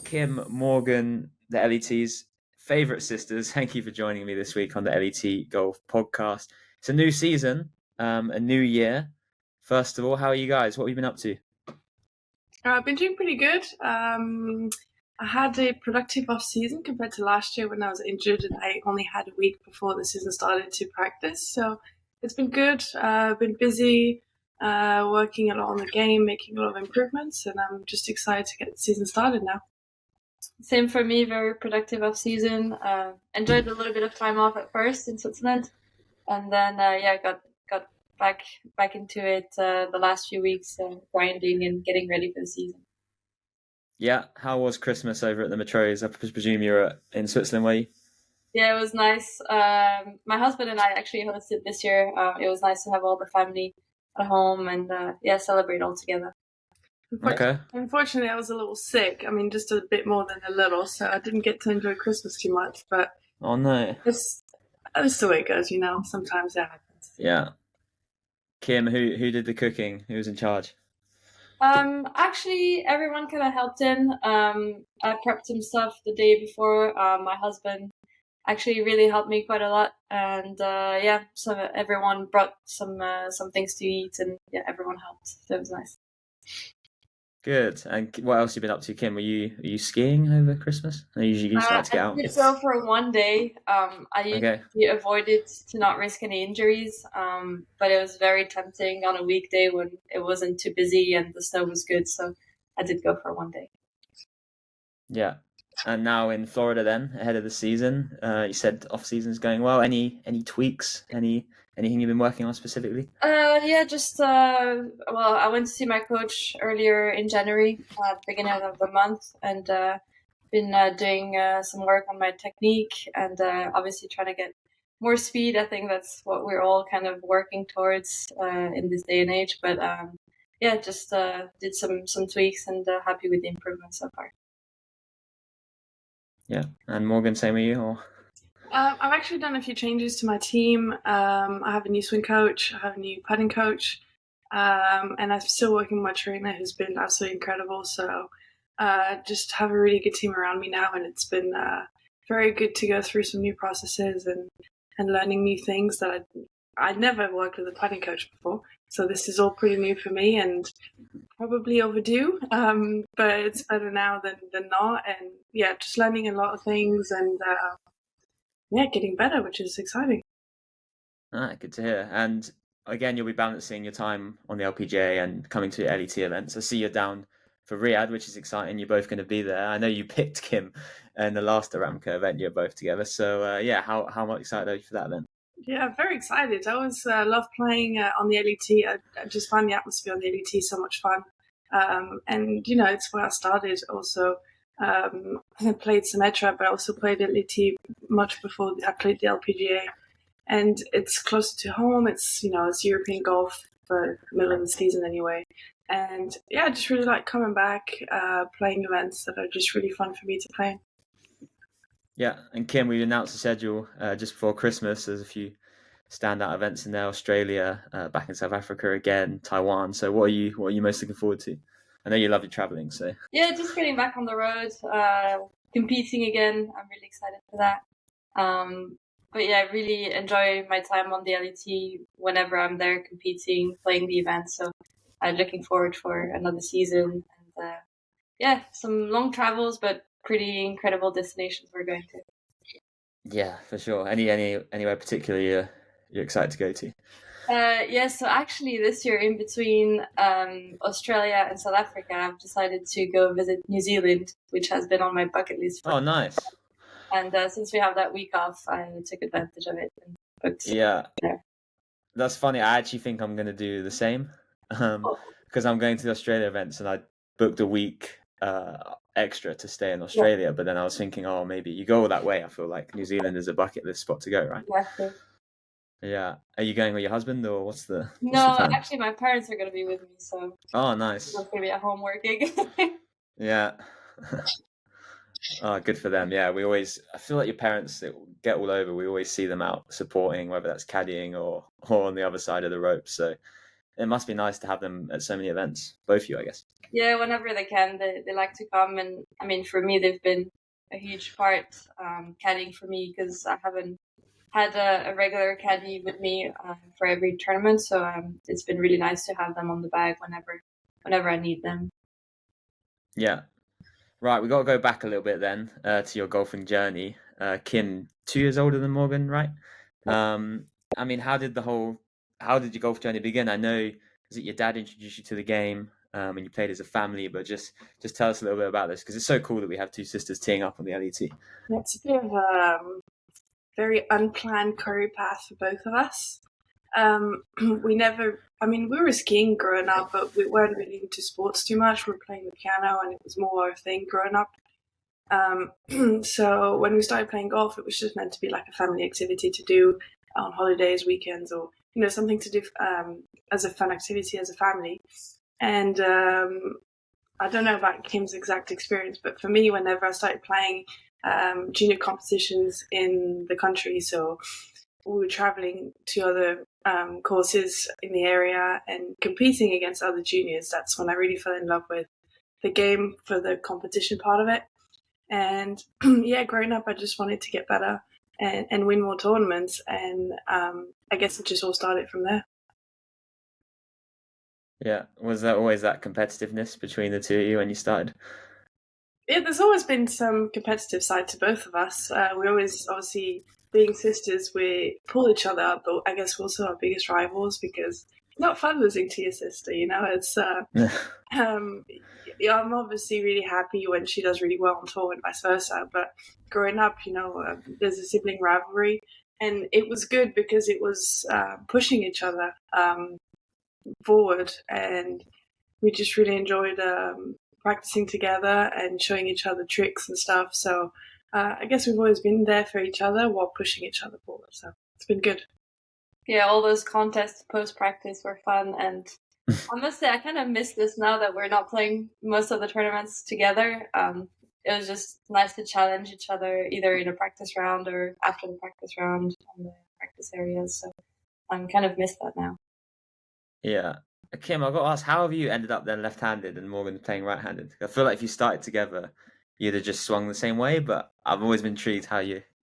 Kim, Morgan, the LET's favourite sisters. Thank you for joining me this week on the LET Golf Podcast. It's a new season, a new year. First of all, how are you guys? What have you been up to? I've been doing pretty good. I had a productive off season compared to last year when I was injured and I only had a week before the season started to practice. So it's been good. I've been busy, working a lot on the game, making a lot of improvements, and I'm just excited to get the season started now. Same for me, very productive off season. Enjoyed a little bit of time off at first in Switzerland, and then got back into it the last few weeks, grinding and getting ready for the season. Yeah, how was Christmas over at the Metraux? I presume you're in Switzerland, were you? Yeah, it was nice. My husband and I actually hosted this year. It was nice to have all the family at home and celebrate all together. Okay. Unfortunately, I was a little sick. I mean, just a bit more than a little, so I didn't get to enjoy Christmas too much. But oh no, that's the way it goes, you know. Sometimes that happens. Yeah. Kim, who did the cooking? Who was in charge? Actually, everyone kind of helped in. I prepped some stuff the day before. My husband actually really helped me quite a lot, and so everyone brought some things to eat, and everyone helped. So it was nice. Good. And what else have you been up to, Kim? Are you skiing over Christmas? I usually used to like to get out. I did go for one day. I usually avoided to not risk any injuries, but it was very tempting on a weekday when it wasn't too busy and the snow was good. So I did go for one day. Yeah. And now in Florida then, ahead of the season, you said off-season is going well. Any tweaks? Anything you've been working on specifically? I went to see my coach earlier in January, beginning of the month, and been doing some work on my technique and obviously trying to get more speed. I think that's what we're all kind of working towards in this day and age. But did some tweaks and happy with the improvements so far. Yeah, and Morgan, same with you, or? I've actually done a few changes to my team. I have a new swing coach, I have a new putting coach, and I'm still working with my trainer who's been absolutely incredible. So just have a really good team around me now, and it's been very good to go through some new processes and learning new things that I'd never worked with a putting coach before. So this is all pretty new for me and probably overdue, but it's better now than not. And just learning a lot of things and getting better, which is exciting. Good to hear. And again, you'll be balancing your time on the LPGA and coming to LET events. I see you're down for Riyadh, which is exciting. You're both going to be there. I know you picked Kim in the last Aramco event. You're both together. So how much excited are you for that then? Yeah, very excited. I always love playing on the LET. I just find the atmosphere on the LET so much fun. And it's where I started also. I played Symmetra, but I also played LET much before I played the LPGA. And it's closer to home. It's European golf for the middle of the season anyway. And I just really like coming back, playing events that are just really fun for me to play. Yeah, and Kim, we announced the schedule just before Christmas. There's a few standout events in there: Australia, back in South Africa again, Taiwan. So what are you most looking forward to? I know you love your traveling, so just getting back on the road, competing again. I'm really excited for that. I really enjoy my time on the LET whenever I'm there competing, playing the event. So I'm looking forward for another season and some long travels, but pretty incredible destinations we're going to. Yeah, for sure. Anywhere particularly you're excited to go to? So actually this year in between Australia and South Africa, I've decided to go visit New Zealand, which has been on my bucket list. Oh, nice. And since we have that week off, I took advantage of it and booked. Yeah, that's funny. I actually think I'm going to do the same because I'm going to the Australia events and I booked a week extra to stay in Australia. But then I was thinking, maybe you go all that way. I feel like New Zealand is a bucket list spot to go, right? Exactly. Yeah. Are you going with your husband or what's the plan? Actually my parents are going to be with me, so nice. I'm going to be at home working. Yeah. Oh, good for them. Yeah, I feel like your parents get all over. We always see them out supporting, whether that's caddying or on the other side of the rope. So it must be nice to have them at so many events, both of you, I guess. Yeah, whenever they can, they like to come. And I mean, for me, they've been a huge part caddying for me, because I haven't had a regular caddy with me for every tournament. So it's been really nice to have them on the bag whenever I need them. Yeah. Right, we got to go back a little bit then to your golfing journey. Kim, 2 years older than Morgan, right? I mean, how did your golf journey begin? I know, is it your dad introduced you to the game and you played as a family, but just tell us a little bit about this, because it's so cool that we have 2 sisters teeing up on the LET. It's a bit of a very unplanned career path for both of us. We were skiing growing up, but we weren't really into sports too much. We were playing the piano, and it was more a thing growing up. So when we started playing golf, it was just meant to be like a family activity to do on holidays, weekends, or something to do as a fun activity as a family. And I don't know about Kim's exact experience, but for me, whenever I started playing junior competitions in the country, so we were traveling to other courses in the area and competing against other juniors, that's when I really fell in love with the game for the competition part of it. And yeah, growing up, I just wanted to get better and win more tournaments. And I guess it just all started from there. Yeah. Was there always that competitiveness between the two of you when you started? Yeah, there's always been some competitive side to both of us. We always, obviously, being sisters, we pull each other up, but I guess we're also our biggest rivals, because it's not fun losing to your sister, It's I'm obviously really happy when she does really well on tour and vice versa. But growing up, there's a sibling rivalry, and it was good because it was pushing each other forward, and we just really enjoyed practicing together and showing each other tricks and stuff. So I guess we've always been there for each other while pushing each other forward. So it's been good. Yeah, all those contests post-practice were fun, and I must say I kind of miss this now that we're not playing most of the tournaments together. It was just nice to challenge each other either in a practice round or after the practice round on the practice areas. So I'm kind of miss that now. Yeah. Kim, I've got to ask, how have you ended up then left-handed and Morgan playing right-handed? I feel like if you started together, you'd have just swung the same way, but I've always been intrigued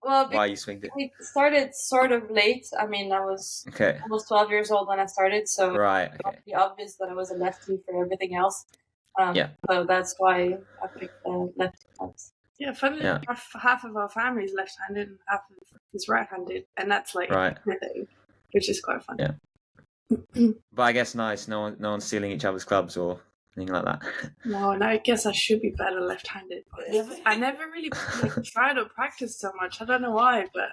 why you swinged it. We started sort of late. I mean, I was almost 12 years old when I started, so right, it was pretty obvious that I was a lefty for everything else. So that's why I picked the lefty clubs. Yeah, funnily enough, half of our family is left-handed and half is right-handed, and that's like everything, which is quite fun. Yeah. But I guess nice. No one's stealing each other's clubs or anything like that. No, and I guess I should be better left-handed. I never really tried or practiced so much. I don't know why, but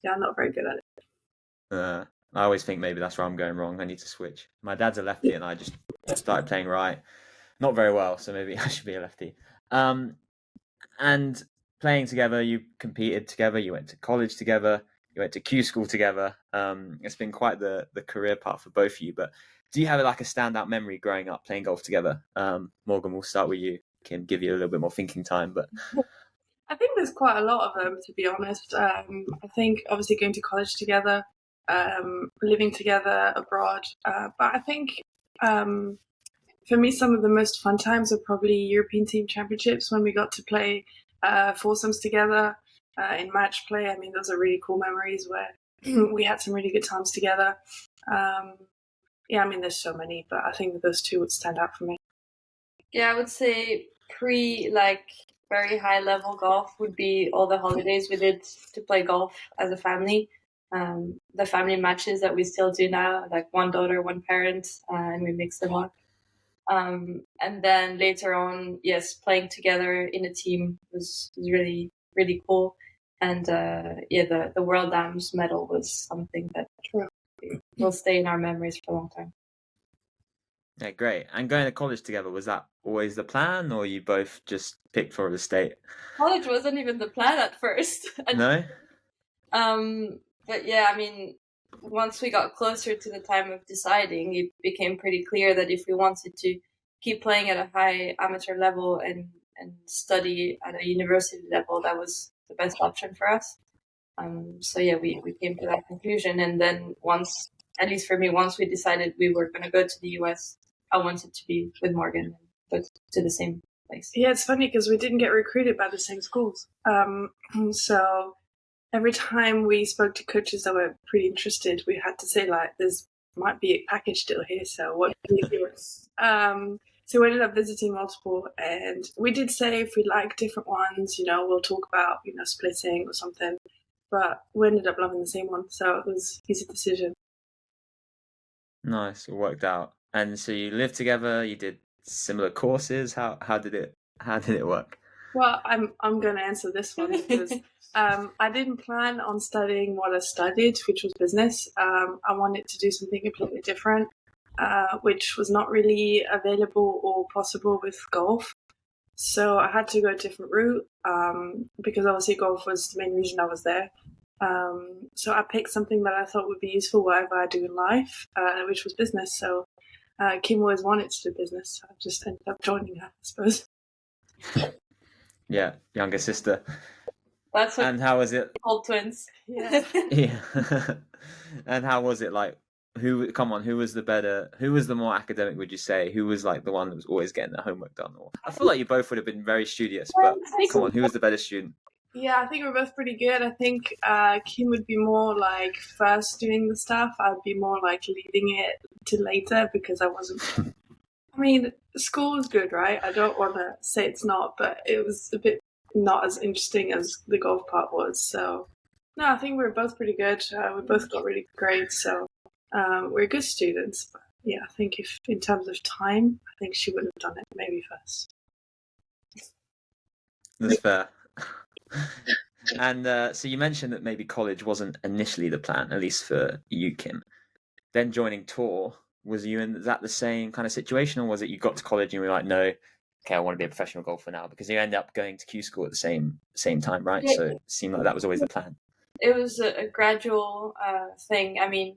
yeah, I'm not very good at it. I always think maybe that's where I'm going wrong. I need to switch. My dad's a lefty, and I just started playing right. Not very well, so maybe I should be a lefty. And playing together, you competed together. You went to college together. You went to Q school together. It's been quite the career path for both of you. But do you have like a standout memory growing up playing golf together? Morgan, we'll start with you. Kim, give you a little bit more thinking time. But I think there's quite a lot of them, to be honest. I think obviously going to college together, living together abroad. But I think for me, some of the most fun times are probably European Team Championships, when we got to play foursomes together. In match play. I mean, those are really cool memories where we had some really good times together. Yeah, I mean, there's so many, but I think those two would stand out for me. Yeah, I would say very high level golf would be all the holidays we did to play golf as a family. The family matches that we still do now, like one daughter, one parent, and we mix them up. And then later on, yes, playing together in a team was really, really cool. And the World Dams medal was something that will stay in our memories for a long time. Yeah, great. And going to college together, was that always the plan, or you both just picked Florida State? College wasn't even the plan at first. No? But yeah, I mean, once we got closer to the time of deciding, it became pretty clear that if we wanted to keep playing at a high amateur level and study at a university level, that was the best option for us. So yeah, we came to that conclusion. And then once at least for me, once we decided we were going to go to the US, I wanted to be with Morgan and go to the same place. Yeah, it's funny because we didn't get recruited by the same schools. So every time we spoke to coaches that were pretty interested, we had to say, like, there's might be a package deal here, so what can you do? So we ended up visiting multiple, and we did say if we like different ones, we'll talk about, splitting or something. But we ended up loving the same one, so it was an easy decision. Nice, it worked out. And so you lived together, you did similar courses. How did it work? Well, I'm going to answer this one because I didn't plan on studying what I studied, which was business. I wanted to do something completely different, which was not really available or possible with golf. So I had to go a different route because obviously golf was the main reason I was there. So I picked something that I thought would be useful whatever I do in life, which was business. So Kim always wanted to do business. So I just ended up joining her, I suppose. Yeah, younger sister. That's what. And how was it? Old twins. Yeah. Yeah. And how was it like? Who was the more academic, would you say? Who was like the one that was always getting their homework done? Or I feel like you both would have been very studious, but come on, who was the better student? Yeah, I think we're both pretty good. I think Kim would be more like first doing the stuff. I'd be more like leaving it to later because I wasn't. I mean, school was good, right? I don't want to say it's not, but it was a bit not as interesting as the golf part was. So, no, I think we were both pretty good. We both got really good grades, so we're good students. But yeah, I think if in terms of time, I think she would have done it maybe first. That's fair. And so you mentioned that maybe college wasn't initially the plan, at least for you, Kim. Then joining tour, was that the same kind of situation, or was it you got to college and you were like, no, okay, I want to be a professional golfer now? Because you end up going to Q school at the same time, right? Yeah. So it seemed like that was always the plan. It was a gradual thing. I mean,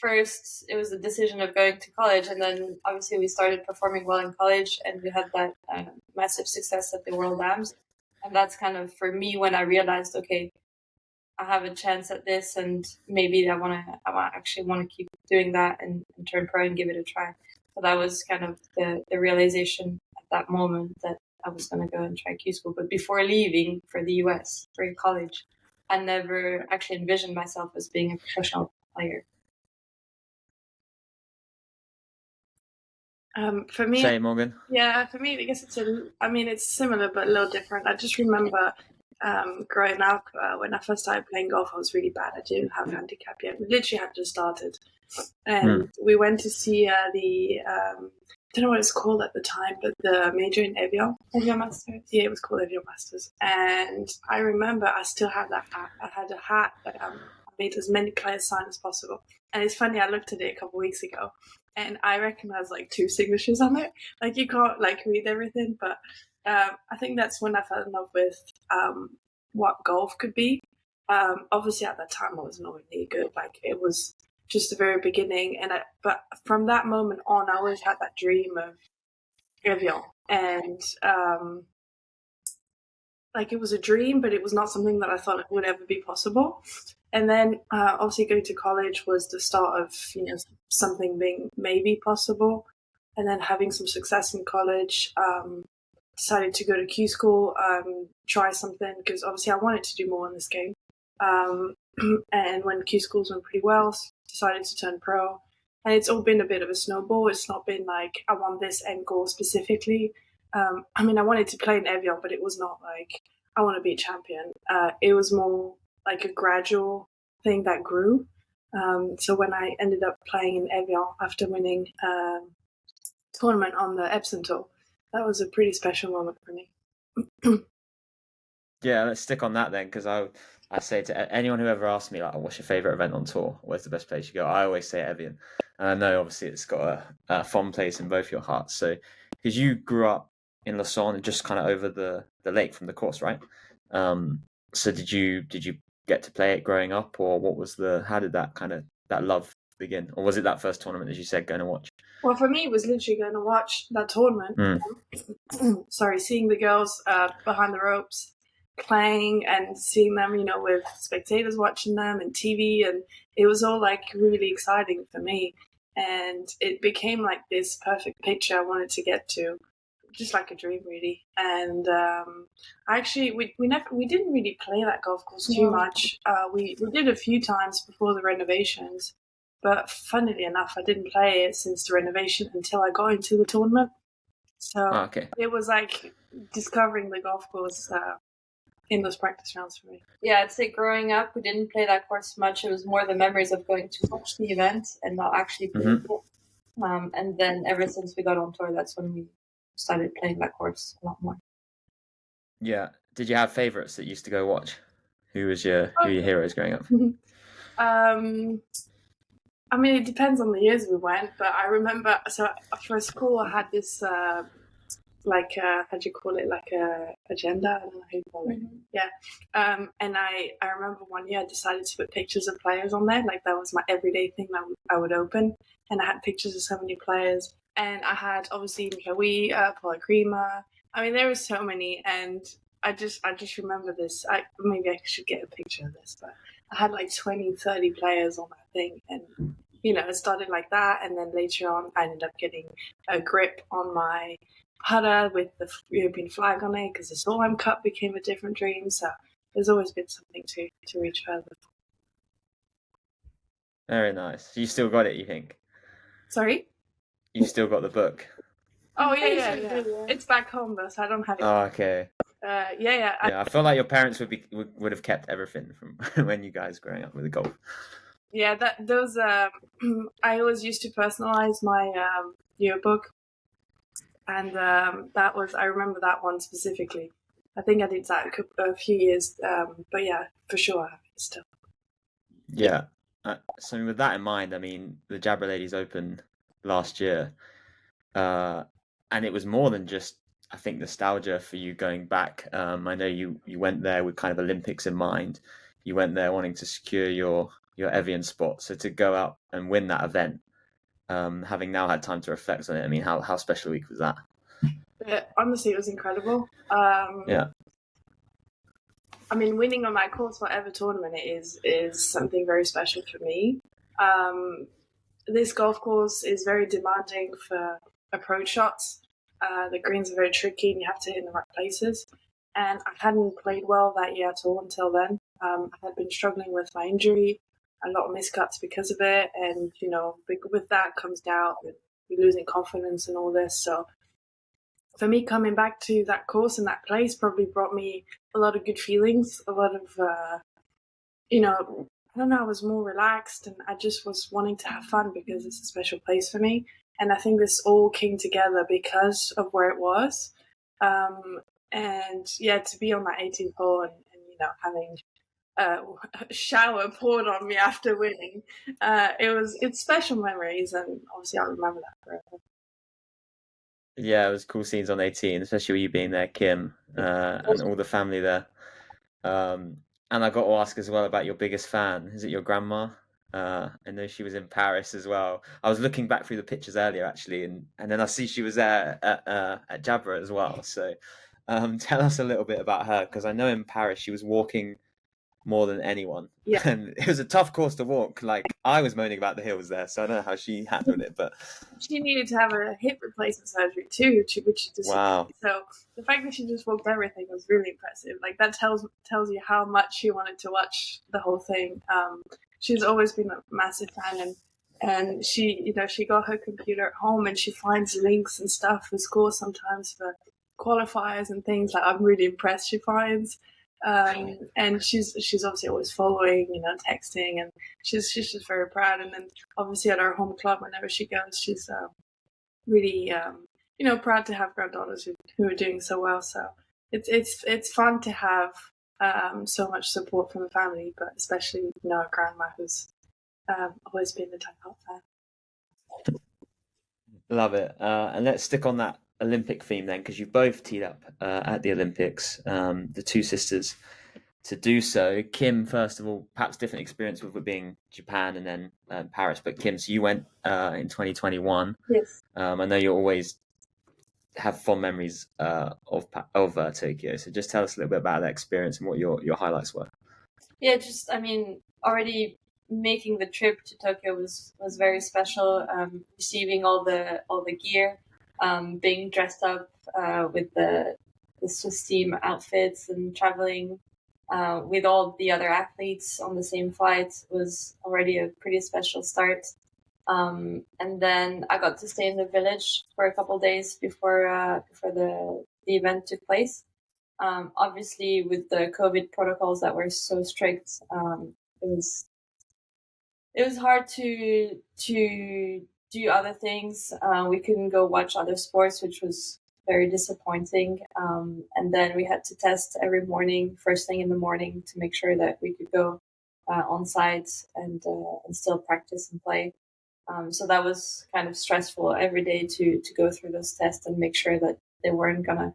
first it was the decision of going to college, and then obviously we started performing well in college, and we had that massive success at the World Dams. And that's kind of, for me, when I realized, okay, I have a chance at this, and maybe I actually want to keep doing that and turn pro and give it a try. So that was kind of the realization at that moment that I was going to go and try Q school. But before leaving for the US, for college, I never actually envisioned myself as being a professional player. For me, Say, Morgan. Yeah, for me, I guess it's similar but a little different. I just remember growing up, when I first started playing golf, I was really bad. I didn't have a handicap yet. We literally had just started. And we went to see I don't know what it's called at the time, but the major in Evian. Evian Masters. Yeah, it was called Evian Masters. And I remember I still had that hat. I had a hat that I made as many players sign as possible. And it's funny, I looked at it a couple of weeks ago, and I recognized like 2 signatures on it. Like you can't like read everything, but I think that's when I fell in love with what golf could be. Obviously, at that time, I was not really good. Like it was just the very beginning, but from that moment on, I always had that dream of Evian, and like it was a dream, but it was not something that I thought would ever be possible. And then obviously going to college was the start of something being maybe possible, and then having some success in college. Decided to go to Q school, try something, because obviously I wanted to do more in this game. And when Q schools went pretty well, decided to turn pro. And it's all been a bit of a snowball. It's not been like I want this end goal specifically. I mean, I wanted to play in Evian, but it was not like I want to be a champion. It was more like a gradual thing that grew. So when I ended up playing in Evian after winning tournament on the Epsom Tour, that was a pretty special moment for me. Yeah, let's stick on that then, because I say to anyone who ever asks me, like, what's your favourite event on tour? Where's the best place you go? I always say Evian. And I know, obviously, it's got a fond place in both your hearts. So, because you grew up in Lausanne, just kind of over the lake from the course, right? So did you get to play it growing up, or how did that love begin? Or was it that first tournament, as you said, going to watch? Well, for me, it was literally going to watch that tournament. Sorry, seeing the girls behind the ropes playing and seeing them, with spectators watching them and TV, and it was all like really exciting for me. And it became like this perfect picture I wanted to get to, just like a dream, really. And actually, we didn't really play that golf course too much. We did a few times before the renovations, but funnily enough, I didn't play it since the renovation until I got into the tournament. So It was like discovering the golf course in those practice rounds for me. Yeah, I'd say growing up, we didn't play that course much. It was more the memories of going to watch the event and not actually playing it. And then ever since we got on tour, that's when we started playing that course a lot more. Yeah. Did you have favorites that you used to go watch? Who were your heroes growing up? I mean, it depends on the years we went, but I remember, so for school, I had this, how do you call it? Like a agenda? I don't know how you call it. Yeah. And I remember one year I decided to put pictures of players on there. Like that was my everyday thing that I would open. And I had pictures of so many players. And I had obviously Mikawi, Paula Krima. I mean, there were so many. And I just remember this. Maybe I should get a picture of this, but I had like 20, 30 players on that thing. And, it started like that. And then later on, I ended up getting a grip on my putter with the European flag on it because the Solheim Cup became a different dream. So there's always been something to reach further. Very nice. You still got it, you think? Sorry? You still got the book? Oh, yeah. It's back home, though, so I don't have it. Oh, okay. Yeah. I feel like your parents would have kept everything from when you guys growing up with the golf. Yeah, those. I always used to personalize my yearbook, and that was. I remember that one specifically. I think I did that a few years, but yeah, for sure I have it still. Yeah. So with that in mind, I mean, the Jabra Ladies Open last year, and it was more than just, I think, nostalgia for you going back. I know you went there with kind of Olympics in mind. You went there wanting to secure your Evian spot. So to go out and win that event, having now had time to reflect on it, I mean, how special a week was that? Honestly, it was incredible. Yeah. I mean, winning on that course, whatever tournament it is something very special for me. This golf course is very demanding for approach shots. The greens are very tricky and you have to hit in the right places. And I hadn't played well that year at all until then. I had been struggling with my injury, a lot of miscuts because of it. And, with that comes doubt, with losing confidence and all this. So for me, coming back to that course and that place probably brought me a lot of good feelings, a lot of, I don't know, I was more relaxed and I just was wanting to have fun because it's a special place for me. And I think this all came together because of where it was. And yeah, to be on that 18th hole and having a shower poured on me after winning, it's special memories, and obviously I'll remember that forever. Yeah, it was cool scenes on 18, especially with you being there, Kim, and all the family there. And I got to ask as well about your biggest fan. Is it your grandma? I know she was in Paris as well. I was looking back through the pictures earlier, actually, and then I see she was there at Jabra as well. So tell us a little bit about her, because I know in Paris she was walking more than anyone. Yeah. And it was a tough course to walk. Like, I was moaning about the hills there, so I don't know how she handled it, but she needed to have a hip replacement surgery too, which just wow. So the fact that she just walked everything was really impressive. Like, that tells you how much she wanted to watch the whole thing. She's always been a massive fan, and she got her computer at home and she finds links and stuff for scores sometimes for qualifiers and things. Like, I'm really impressed she finds. And she's obviously always following, texting, and she's just very proud. And then obviously at our home club, whenever she goes, she's really proud to have granddaughters who are doing so well. So it's fun to have so much support from the family, but especially our grandma, who's always been the top fan. Love it. And let's stick on that Olympic theme then, because you've both teed up at the Olympics, the two sisters, to do so. Kim, first of all, perhaps different experience with it being Japan and then Paris, but Kim, so you went in 2021. Yes. I know you're always have fond memories of Tokyo. So just tell us a little bit about that experience and what your highlights were. Yeah, just, I mean, already making the trip to Tokyo was very special. Receiving all the gear, being dressed up with the Swiss team outfits, and traveling with all the other athletes on the same flight was already a pretty special start. And then I got to stay in the village for a couple of days before the event took place. Obviously, with the COVID protocols that were so strict, it was hard to do other things. We couldn't go watch other sports, which was very disappointing. And then we had to test every morning, first thing in the morning, to make sure that we could go on site and still practice and play. So that was kind of stressful every day to go through those tests and make sure that they weren't gonna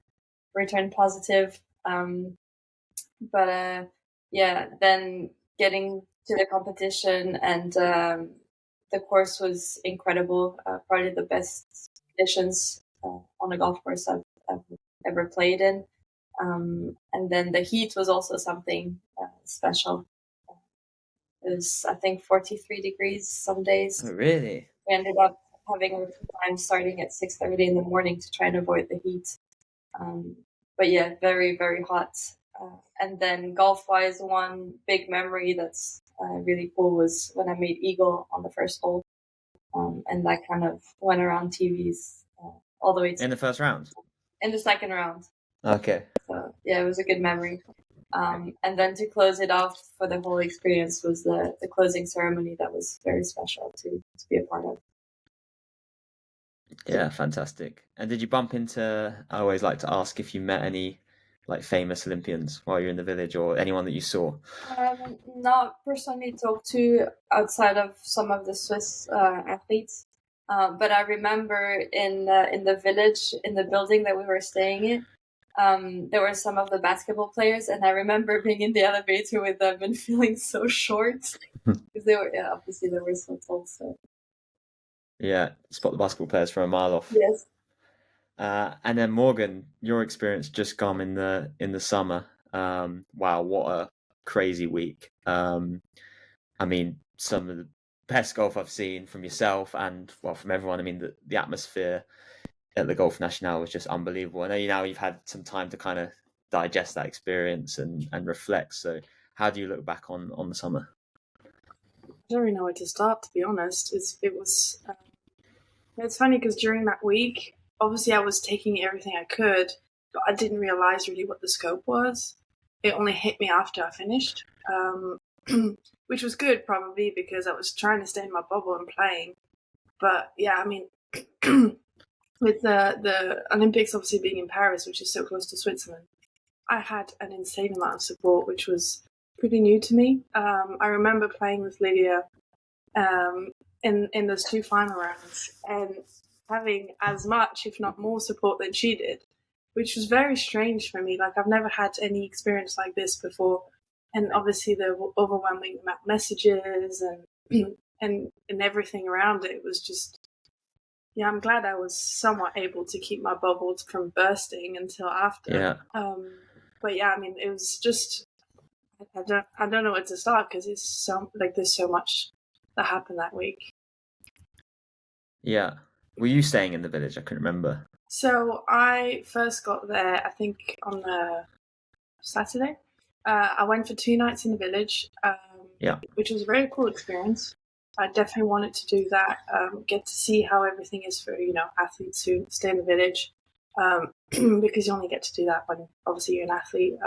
return positive. But yeah, then getting to the competition, and the course was incredible. Probably the best conditions on a golf course I've ever played in. And then the heat was also something special. It was, I think, 43 degrees some days. Oh, really? We ended up having a time starting at 6:30 in the morning to try and avoid the heat. But yeah, very, very hot. And then golf-wise, one big memory that's really cool was when I made eagle on the first hole. And that kind of went around TVs all the way to in the first round. In the second round. Okay. So yeah, it was a good memory. And then to close it off for the whole experience was the closing ceremony that was very special to be a part of. Yeah, fantastic. And did you bump into, I always like to ask if you met any like famous Olympians while you're in the village, or anyone that you saw? Not personally talked to outside of some of the Swiss athletes. But I remember in the village, in the building that we were staying in, there were some of the basketball players, and I remember being in the elevator with them and feeling so short because obviously they were so tall. So yeah, spot the basketball players from a mile off. Yes. And then Morgan, your experience just gone in the summer. Wow, what a crazy week. I mean, some of the best golf I've seen from yourself and, well, from everyone. I mean, the atmosphere at the Golf National was just unbelievable. I know you've had some time to kind of digest that experience and reflect. So how do you look back on the summer? I don't really know where to start, to be honest. It's funny because during that week, obviously I was taking everything I could, but I didn't realize really what the scope was. It only hit me after I finished, which was good probably because I was trying to stay in my bubble and playing. But yeah, I mean, with the Olympics obviously being in Paris, which is so close to Switzerland, I had an insane amount of support, which was pretty new to me. I remember playing with Lydia in those two final rounds and having as much, if not more, support than she did, which was very strange for me. Like, I've never had any experience like this before. And obviously the overwhelming amount of messages and everything around it was just, yeah, I'm glad I was somewhat able to keep my bubble from bursting until after. Yeah. But yeah, I mean, it was just, I don't know where to start because there's so much that happened that week. Yeah. Were you staying in the village? I couldn't remember. So I first got there, I think, on the Saturday. I went for 2 nights in the village, which was a very cool experience. I definitely wanted to do that, get to see how everything is for, athletes who stay in the village, because you only get to do that when, obviously, you're an athlete.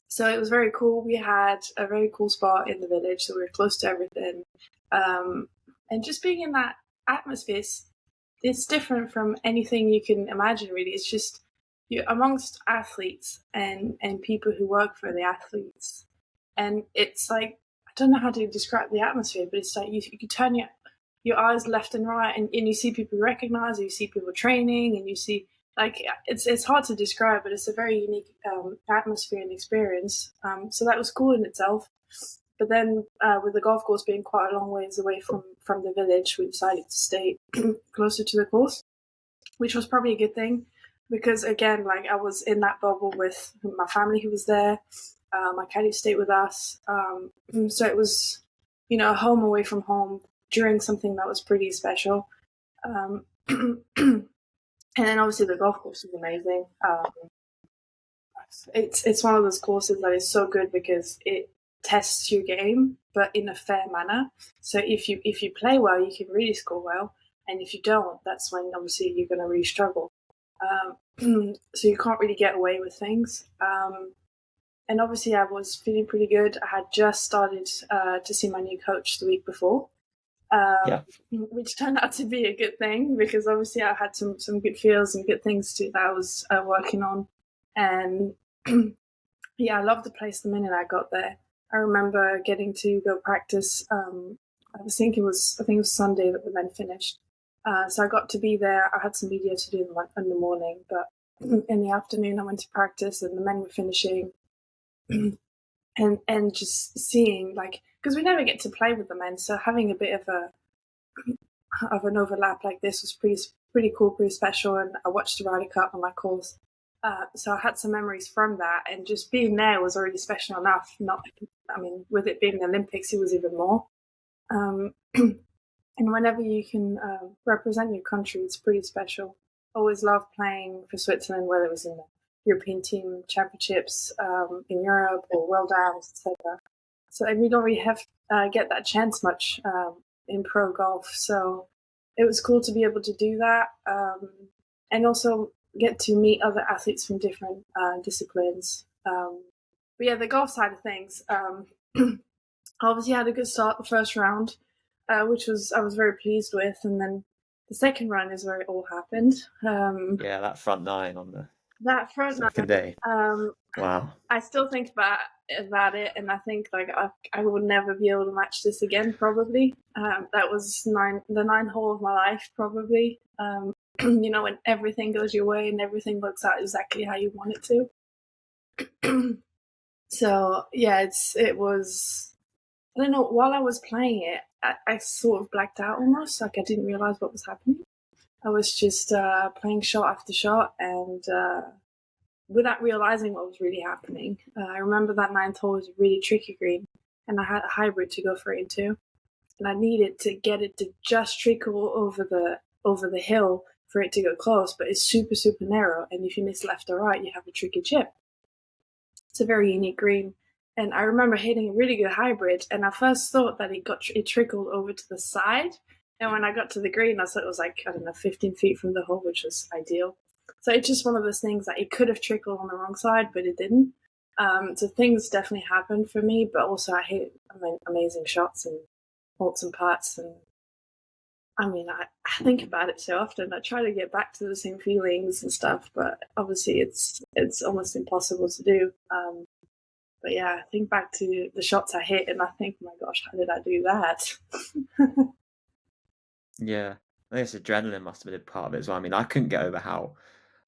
So it was very cool. We had a very cool spot in the village, so we were close to everything. And just being in that atmosphere, it's different from anything you can imagine, really. It's just you're amongst athletes and people who work for the athletes. And it's like, I don't know how to describe the atmosphere, but it's like you can turn your eyes left and right and you see people you recognize, you see people training, and you see, like, it's hard to describe, but it's a very unique atmosphere and experience. So that was cool in itself. But then with the golf course being quite a long ways away from the village, we decided to stay closer to the course. which was probably a good thing because, again, like I was in that bubble with my family who was there. My caddy stayed with us. So it was, a home away from home during something that was pretty special. And then obviously the golf course was amazing. It's one of those courses that is so good because it tests your game, but in a fair manner. So if you play well, you can really score well, and if you don't, that's when obviously you're going to really struggle. So you can't really get away with things. And obviously, I was feeling pretty good. I had just started to see my new coach the week before, which turned out to be a good thing because obviously I had some good feels and good things that I was working on. And yeah, I loved the place the minute I got there. I remember getting to go practice. I think it was Sunday that the men finished. So I got to be there. I had some media to do in the morning, but in the afternoon I went to practice and the men were finishing. And just seeing, like, because we never get to play with the men, so having a bit of an overlap like this was pretty cool, pretty special. And I watched the Ryder Cup on my course, so I had some memories from that. And just being there was already special enough. With it being the Olympics, it was even more. And whenever you can represent your country, it's pretty special. Always loved playing for Switzerland, whether it was in the European Team Championships in Europe or World Hours, etc. So we don't really get that chance much in pro golf. So it was cool to be able to do that, and also get to meet other athletes from different disciplines. But yeah, the golf side of things. Obviously, I had a good start the first round, which I was very pleased with, and then the second run is where it all happened. That front nine on the second day. Wow. I still think about it, and I think like I will never be able to match this again. Probably that was the 9th hole of my life. Probably when everything goes your way and everything works out exactly how you want it to. So yeah, it was. I don't know. While I was playing it, I sort of blacked out almost. Like I didn't realize what was happening. I was just playing shot after shot and without realizing what was really happening. I remember that 9th hole was a really tricky green and I had a hybrid to go for it into. And I needed to get it to just trickle over the hill for it to go close, but it's super, super narrow. And if you miss left or right, you have a tricky chip. It's a very unique green. And I remember hitting a really good hybrid, and I first thought that it trickled over to the side. And when I got to the green, I thought it was like, 15 feet from the hole, which was ideal. So it's just one of those things that it could have trickled on the wrong side, but it didn't. So things definitely happened for me, but also I hit amazing shots and walks and putts. And I think about it so often. I try to get back to the same feelings and stuff, but obviously it's almost impossible to do. But yeah, I think back to the shots I hit and I think, oh my gosh, how did I do that? Yeah, I guess adrenaline must have been a part of it as well. I couldn't get over how,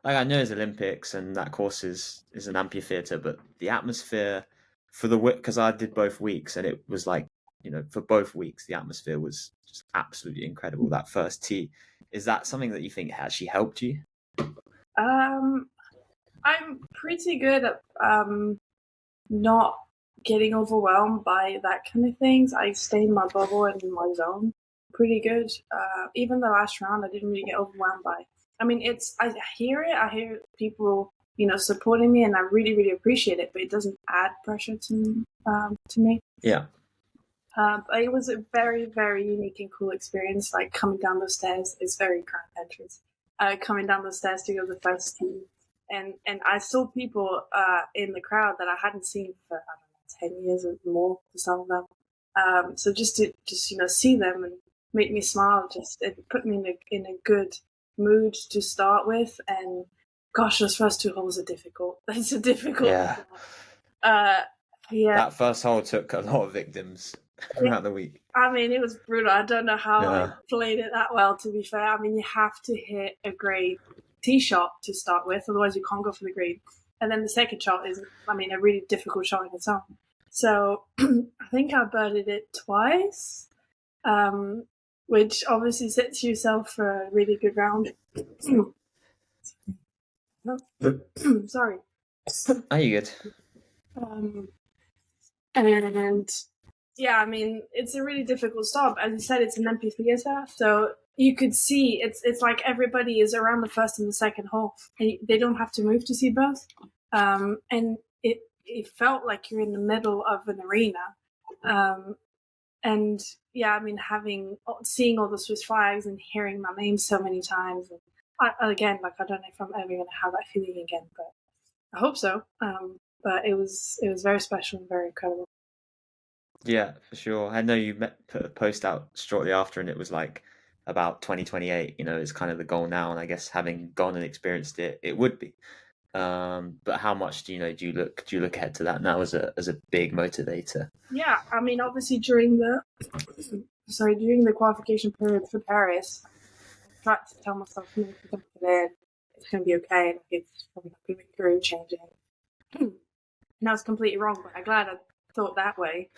I know it's Olympics and that course is an amphitheater, but the atmosphere for because I did both weeks and it was like, for both weeks, the atmosphere was just absolutely incredible. That first tee, is that something that you think actually helped you? I'm pretty good at not getting overwhelmed by that kind of things. I stay in my bubble and in my zone pretty good. Even the last round, I didn't really get overwhelmed by. I hear people, supporting me, and I really, really appreciate it. But it doesn't add pressure to me. Yeah. But it was a very, very unique and cool experience. Like coming down the stairs, it's very grand entrance. Coming down the stairs to go to the first tee, and I saw people in the crowd that I hadn't seen for 10 years or more for some of them. So just to see them and make me smile, it put me in a good mood to start with. And gosh, those first 2 holes are difficult. It's a difficult. Yeah. Yeah. That first hole took a lot of victims throughout the week. It was brutal. I don't know how I played it that well, to be fair. You have to hit a great tee shot to start with, otherwise you can't go for the green. And then the second shot is, a really difficult shot in its own. So I think I birdied it twice, which obviously sets yourself for a really good round. Sorry. Are you good? And yeah, I mean, it's a really difficult stop. As you said, it's an empty theater, so you could see it's like everybody is around the first and the second hole, and they don't have to move to see both. And it felt like you're in the middle of an arena. And yeah, I mean, seeing all the Swiss flags and hearing my name so many times, and I don't know if I'm ever going to have that feeling again, but I hope so. But it was very special and very incredible. Yeah, for sure. I know you put a post out shortly after, and it was like about 2028. You know, it's kind of the goal now, and I guess having gone and experienced it, it would be. But how much do you look ahead to that now as a big motivator? Yeah, I mean, obviously during the qualification period for Paris, I tried to tell myself, it's going to be okay, like it's probably not going to be career changing. And I was completely wrong, but I'm glad I thought that way.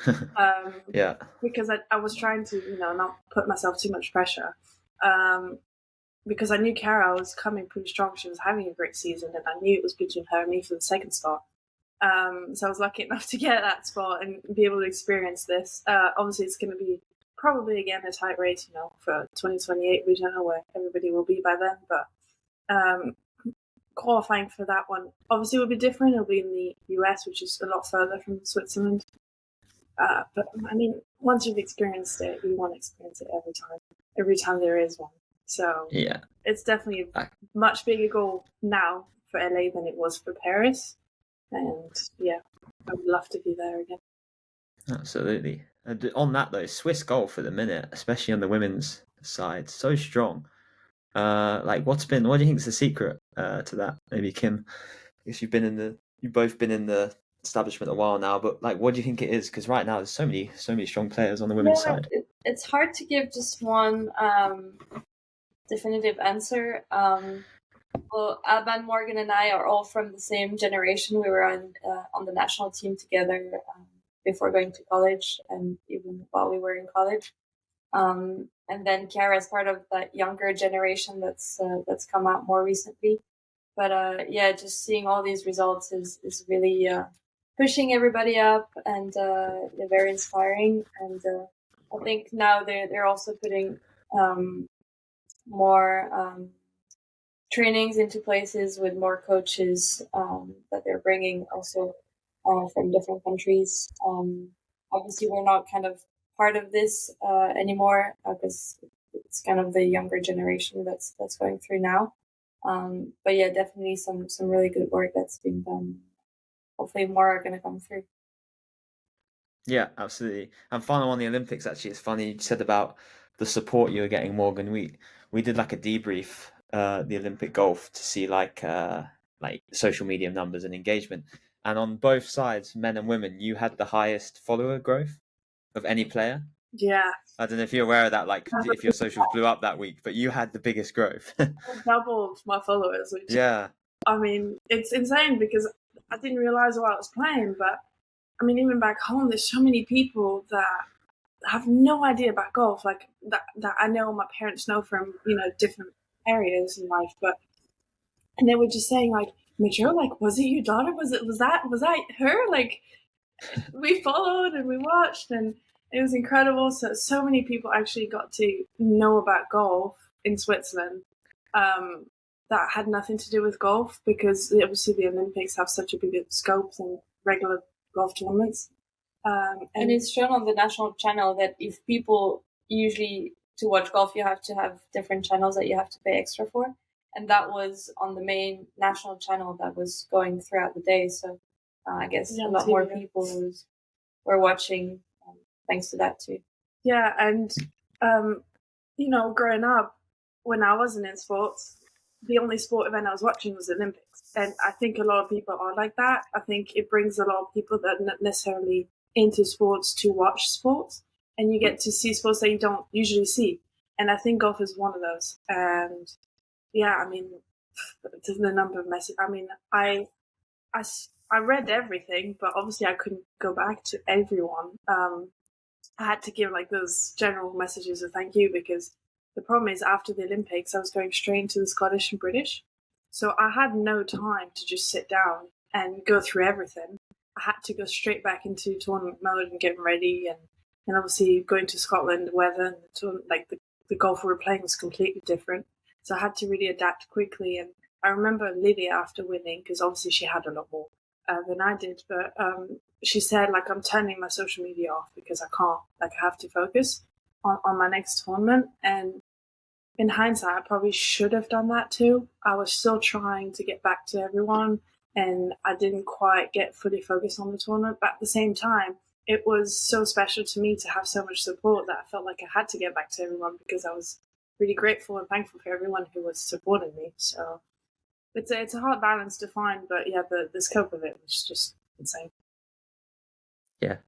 Yeah, because I was trying to, not put myself too much pressure. Because I knew Cara was coming pretty strong. She was having a great season, and I knew it was between her and me for the second spot. So I was lucky enough to get that spot and be able to experience this. Obviously, it's going to be probably again a tight race, for 2028. We don't know where everybody will be by then, but qualifying for that one obviously will be different. It'll be in the US, which is a lot further from Switzerland. But I mean, once you've experienced it, you want to experience it every time there is one. So yeah, it's definitely a much bigger goal now for LA than it was for Paris. And yeah, I would love to be there again. Absolutely. And on that though, Swiss golf at the minute, especially on the women's side, so strong. What do you think is the secret to that? Maybe Kim, I guess you've both been in the establishment a while now, but what do you think it is? Because right now there's so many strong players on the women's side. It's hard to give just one definitive answer. Well, Alban, Morgan, and I are all from the same generation. We were on the national team together before going to college, and even while we were in college. And then Cara is part of that younger generation that's come out more recently. But just seeing all these results is really pushing everybody up, and they're very inspiring. And I think now they're also putting more trainings into places with more coaches that they're bringing also from different countries. Obviously, we're not kind of part of this anymore because it's kind of the younger generation that's going through now. But yeah, definitely some really good work that's being done. Hopefully more are going to come through. Yeah, absolutely. And final on the Olympics, actually, it's funny you said about the support you were getting, Morgan. We did like a debrief, the Olympic golf to see like social media numbers and engagement. And on both sides, men and women, you had the highest follower growth of any player. Yeah. I don't know if you're aware of that, if your socials blew up that week, but you had the biggest growth. I doubled my followers, which yeah. I mean, it's insane because I didn't realize while I was playing, but I mean, even back home, there's so many people that have no idea about golf, like that I know my parents know from, different areas in life, and they were just saying like, Metraux, like, was it your daughter? Was that her? Like, we followed and we watched, and it was incredible. So many people actually got to know about golf in Switzerland that had nothing to do with golf, because obviously the Olympics have such a big scope than regular golf tournaments. And it's shown on the national channel that if people usually to watch golf, you have to have different channels that you have to pay extra for. And that was on the main national channel that was going throughout the day. So I guess a lot more people were watching thanks to that too. Yeah, and growing up, when I wasn't in sports, the only sport event I was watching was the Olympics. And I think a lot of people are like that. I think it brings a lot of people that are not necessarily into sports to watch sports, and you get to see sports that you don't usually see. And I think golf is one of those. And yeah, I mean, the number of messages. I mean, I read everything, but obviously I couldn't go back to everyone. I had to give like those general messages of thank you, because the problem is after the Olympics, I was going straight into the Scottish and British. So I had no time to just sit down and go through everything. I had to go straight back into tournament mode and getting ready, and obviously going to Scotland, the weather and the golf we were playing was completely different. So I had to really adapt quickly. And I remember Lydia after winning, because obviously she had a lot more than I did, but she said, like, I'm turning my social media off because I can't, like, I have to focus on my next tournament. And in hindsight, I probably should have done that too. I was still trying to get back to everyone, and I didn't quite get fully focused on the tournament. But at the same time, it was so special to me to have so much support that I felt like I had to get back to everyone, because I was really grateful and thankful for everyone who was supporting me. So it's a hard balance to find, but yeah, the scope of it was just insane. Yeah,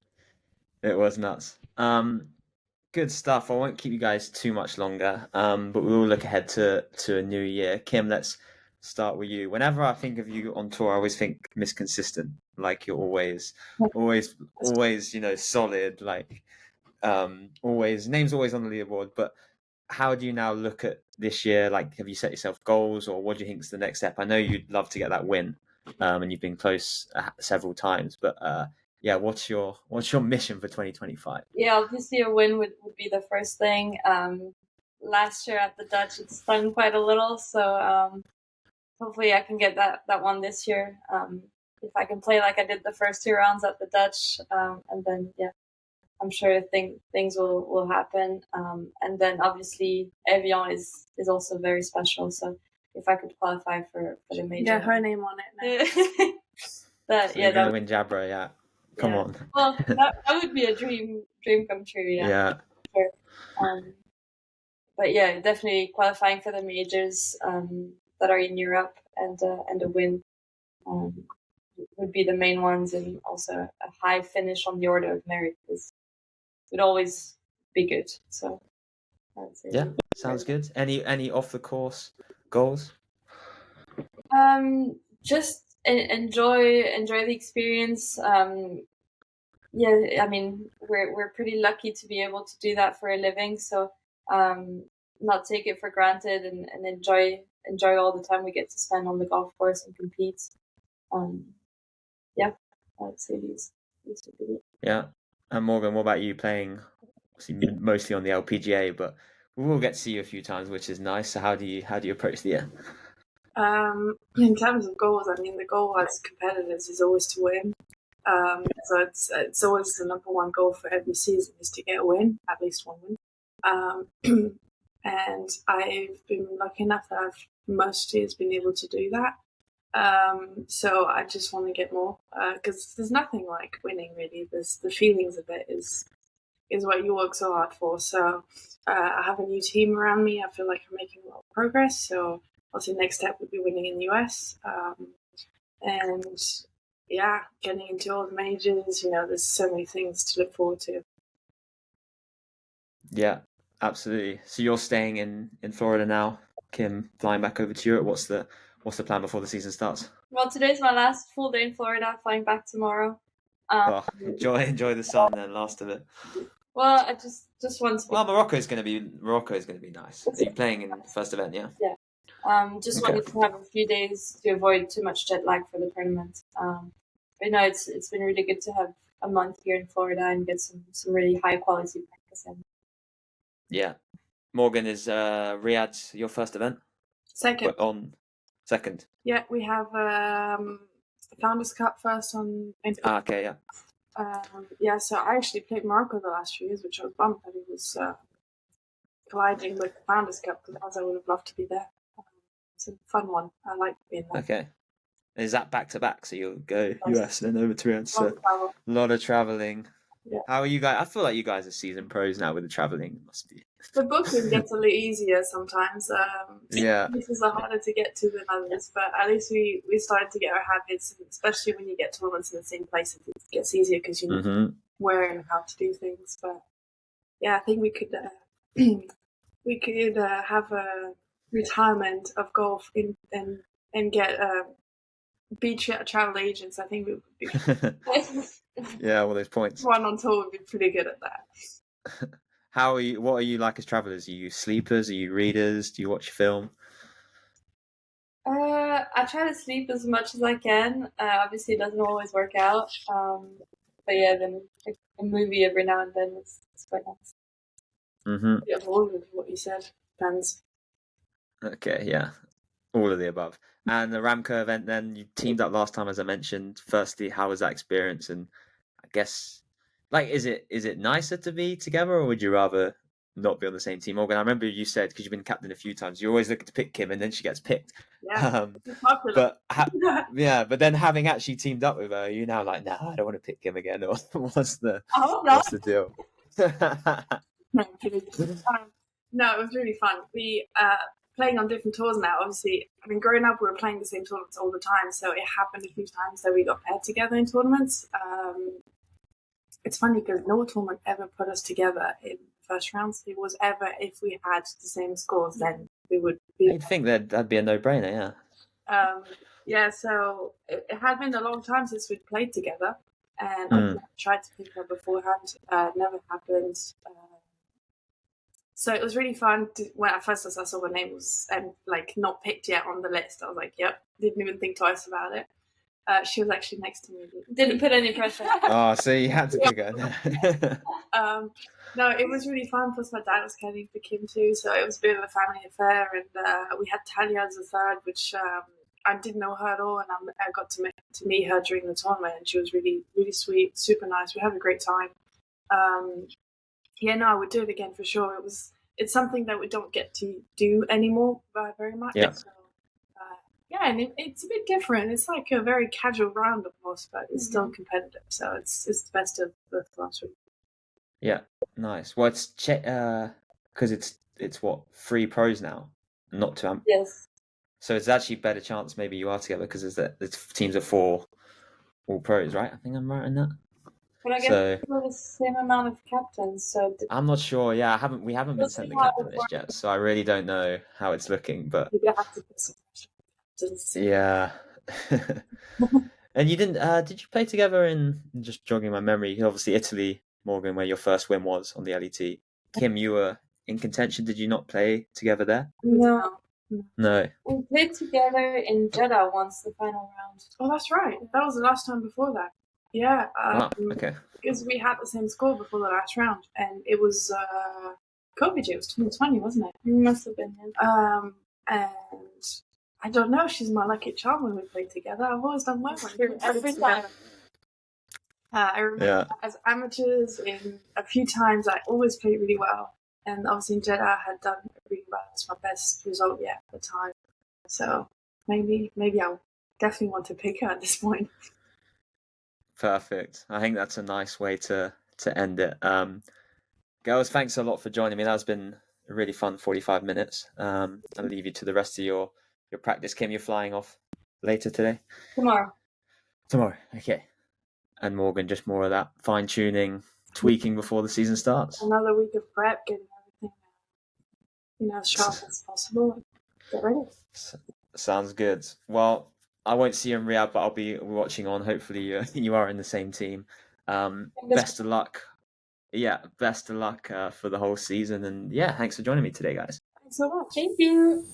it was nuts. Good stuff. I won't keep you guys too much longer, but we will look ahead to a new year. Kim, let's start with you. Whenever I think of you on tour, I always think Miss Consistent. Like, you're always, solid. Like, name's always on the leaderboard. But how do you now look at this year? Like, have you set yourself goals, or what do you think is the next step? I know you'd love to get that win, and you've been close several times, but yeah, what's your mission for 2025? Yeah, obviously a win would be the first thing. Last year at the Dutch, it stung quite a little, so hopefully I can get that one this year. If I can play like I did the first 2 rounds at the Dutch, and then yeah, I'm sure things will happen. And then obviously Evian is also very special. So if I could qualify for the major, yeah, her name on it now. You're gonna win Jabra, yeah. Come on. Well, that would be a dream come true. Yeah. Sure. But yeah, definitely qualifying for the majors that are in Europe, and a win would be the main ones, and also a high finish on the order of merit would always be good. So I would say yeah, sounds good. Any off the course goals? Just enjoy the experience. Yeah, I mean, we're pretty lucky to be able to do that for a living. So not take it for granted, and enjoy all the time we get to spend on the golf course and compete. Yeah, I would say these would be it. Yeah. And Morgan, what about you? Playing mostly on the LPGA, but we will get to see you a few times, which is nice. So how do you approach the year? In terms of goals, I mean, the goal as competitors is always to win. So it's always the number one goal for every season is to get a win, at least one win. And I've been lucky enough that I've most years been able to do that. So I just want to get more, because there's nothing like winning, really. There's the feelings of it is what you work so hard for. So I have a new team around me. I feel like I'm making a lot of progress. So obviously next step would be winning in the US. And yeah, getting into all the majors, there's so many things to look forward to. Yeah, absolutely. So you're staying in Florida now, Kim, flying back over to Europe. What's the plan before the season starts? Well, today's my last full day in Florida, flying back tomorrow. Enjoy the sun then, last of it. Well, I just want to. Well, Morocco's going to be nice. Are you playing in the first event? Yeah. Yeah. Just wanted to have a few days to avoid too much jet lag for the tournament. But no, it's been really good to have a month here in Florida and get some really high quality practice in. Yeah. Morgan, is Riyadh your first event? Second. Second. Yeah, we have Founders Cup first on. Okay, yeah. Yeah, so I actually played Morocco the last few years, which I was bummed that it was colliding with the Founders Cup, because I would have loved to be there. It's a fun one. I like being there. Okay. Is that back to back? So you'll go US and then over to Riyadh. So a lot of traveling. Yeah. How are you guys? I feel like you guys are seasoned pros now with the traveling. It must be. The booking gets a little easier sometimes. Yeah. Places are harder to get to than others, but at least we started to get our habits, and especially when you get tournaments in the same places, it gets easier because you know where and how to do things. But yeah, I think we could have a retirement of golf and get beach travel agents. I think we would be. Yeah, all those points. One on tour would be pretty good at that. How are you? What are you like as travelers? Are you sleepers? Are you readers? Do you watch film? I try to sleep as much as I can. Obviously, it doesn't always work out. But yeah, then a movie every now and then is quite nice. Mm-hmm. Yeah, all of what you said. Depends. Okay, yeah, all of the above. And the Ramco event, then you teamed up last time, as I mentioned. Firstly, how was that experience? And I guess, like, is it nicer to be together, or would you rather not be on the same team? Morgan, I remember you said, because you've been captain a few times, you're always looking to pick Kim, and then she gets picked. Yeah, it's popular. But then having actually teamed up with her, you now like, no, I don't want to pick Kim again, or what's the deal? No, I'm kidding. No, it was really fun. We playing on different tours now. Obviously, I mean, growing up, we were playing the same tournaments all the time, so it happened a few times that we got paired together in tournaments. It's funny because no tournament ever put us together in first rounds. It was ever if we had the same scores, then we would be. You'd think that'd be a no-brainer, yeah. Yeah, so it had been a long time since we'd played together, and I tried to pick her beforehand. Never happened. So it was really fun. When at first I saw her name was like not picked yet on the list, I was like, "Yep." Didn't even think twice about it. She was actually next to me. Didn't put any pressure. Oh, so you had to pick her. No, it was really fun. Plus, my dad was caring for Kim too, so it was a bit of a family affair. And we had Tanya as a third, which I didn't know her at all, and I got to meet her during the tournament, and she was really, really sweet, super nice. We had a great time. Yeah, no, I would do it again for sure. It's something that we don't get to do anymore very much. Yeah. So, yeah, and it's a bit different. It's like a very casual round, of course, but it's still competitive. So it's the best of both last week. Yeah, nice. Well, it's because it's what 3 pros now, not 2. Yes. So it's actually a better chance maybe you are together because it's teams of 4 all pros, right? I think I'm right in that. But I guess we're the same amount of captains, so I'm not sure. Yeah, we haven't been sent the captain list yet, so I really don't know how it's looking. But yeah. And you didn't? Did you play together in? Just jogging my memory. Obviously, Italy, Morgan, where your first win was on the LET. Kim, you were in contention. Did you not play together there? No. We played together in Jeddah once, the final round. Oh, that's right. That was the last time before that. Yeah. Wow. Okay. Because we had the same score before the last round, and it was COVID. It was 2020, wasn't it? It must have been. Yeah. And I don't know. She's my lucky charm when we play together. I've always done well every time. I remember as amateurs, in a few times, I always played really well. And obviously in Jeddah, I had done really well. It's my best result yet at the time. So maybe I'll definitely want to pick her at this point. Perfect. I think that's a nice way to end it. Girls, thanks a lot for joining me. That's been a really fun 45 minutes. I'll leave you to the rest of your practice. Kim, you're flying off later today? Tomorrow, okay. And Morgan, just more of that fine-tuning, tweaking before the season starts? Another week of prep, getting everything as sharp as possible. Get ready. Sounds good. Well, I won't see you in Riyadh, but I'll be watching on. Hopefully you are in the same team. Best of luck. Yeah, best of luck for the whole season. And yeah, thanks for joining me today, guys. Thanks so much. Thank you.